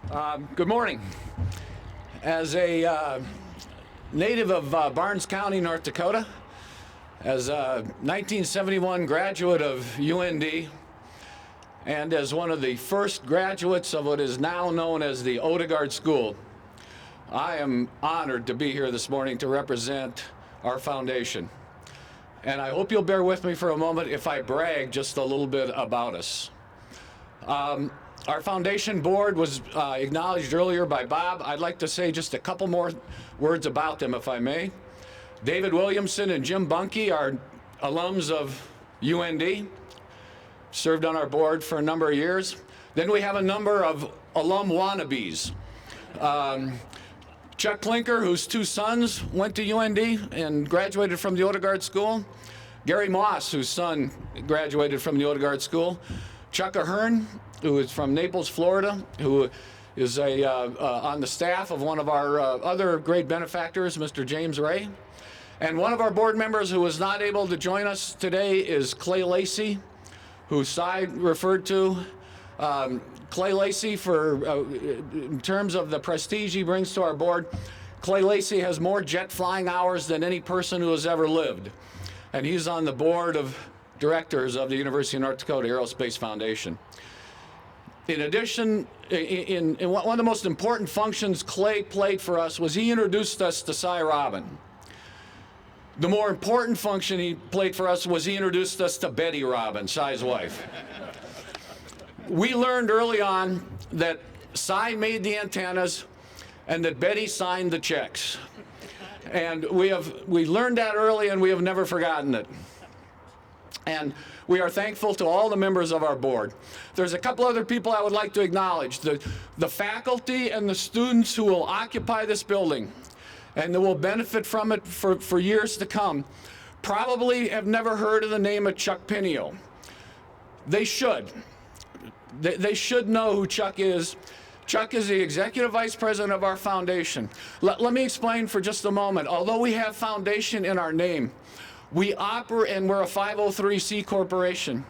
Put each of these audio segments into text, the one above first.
Good morning. As a native of Barnes County, North Dakota, as a 1971 graduate of UND, and as one of the first graduates of what is now known as the Odegaard School, I am honored to be here this morning to represent our foundation. And I hope you'll bear with me for a moment if I brag just a little bit about us. Our foundation board was acknowledged earlier by Bob. I'd like to say just a couple more words about them, if I may. David Williamson and Jim Bunke are alums of UND, served on our board for a number of years. Then we have a number of alum wannabes. Chuck Klinker, whose two sons went to UND and graduated from the Odegaard School. Gary Moss, whose son graduated from the Odegaard School. Chuck Ahern, who is from Naples, Florida, who is on the staff of one of our other great benefactors, Mr. James Ray. And one of our board members who was not able to join us today is Clay Lacey, who Cy referred to. Clay Lacey, in terms of the prestige he brings to our board, Clay Lacey has more jet flying hours than any person who has ever lived. And he's on the board of directors of the University of North Dakota Aerospace Foundation. In addition, in one of the most important functions Clay played for us was he introduced us to Cy Robin. The more important function he played for us was he introduced us to Betty Robin, Cy's wife. We learned early on that Cy made the antennas and that Betty signed the checks. And we learned that early, and we have never forgotten it. And we are thankful to all the members of our board. There's a couple other people I would like to acknowledge. The faculty and the students who will occupy this building and that will benefit from it for years to come probably have never heard of the name of Chuck Pinio. They should. They should know who Chuck is. Chuck is the executive vice president of our foundation. Let me explain for just a moment. Although we have foundation in our name, we operate, and we're a 503c corporation.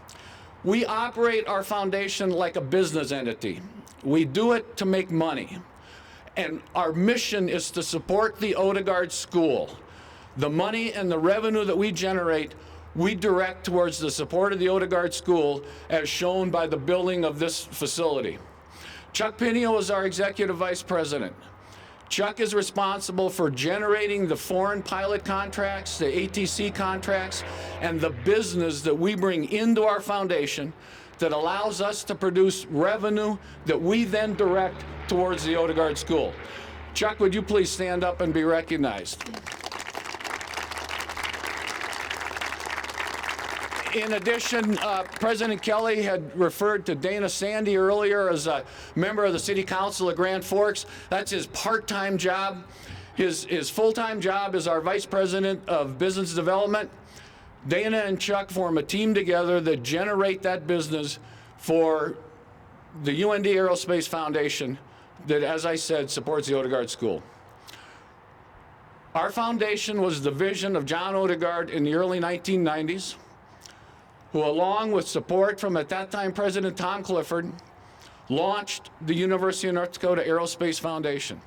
We operate our foundation like a business entity. We do it to make money. And our mission is to support the Odegaard School. The money and the revenue that we generate, we direct towards the support of the Odegaard School, as shown by the building of this facility. Chuck Pinio is our executive vice president. Chuck is responsible for generating the foreign pilot contracts, the ATC contracts, and the business that we bring into our foundation that allows us to produce revenue that we then direct towards the Odegaard School. Chuck, would you please stand up and be recognized? In addition, President Kelly had referred to Dana Sandy earlier as a member of the City Council of Grand Forks. That's his part-time job. His full-time job is our Vice President of Business Development. Dana and Chuck form a team together that generate that business for the UND Aerospace Foundation that, as I said, supports the Odegaard School. Our foundation was the vision of John Odegaard in the early 1990s. Who, along with support from, at that time, President Tom Clifford, launched the University of North Dakota Aerospace Foundation.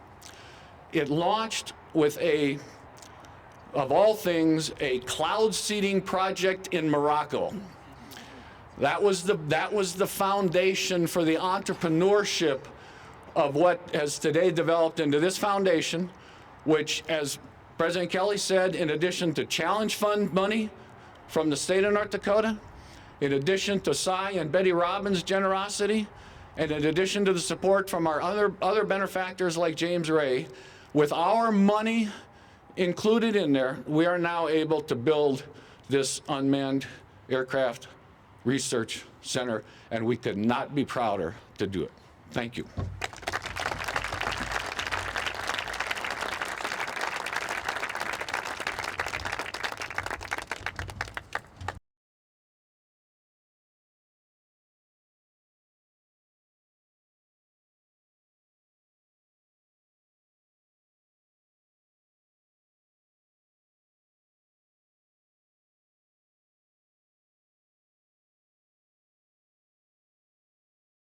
It launched with of all things, a cloud seeding project in Morocco. That was the foundation for the entrepreneurship of what has today developed into this foundation, which, as President Kelly said, in addition to challenge fund money from the state of North Dakota, in addition to Cy and Betty Robin's generosity, and in addition to the support from our other benefactors like James Ray, with our money included in there, we are now able to build this unmanned aircraft research center, and we could not be prouder to do it. Thank you.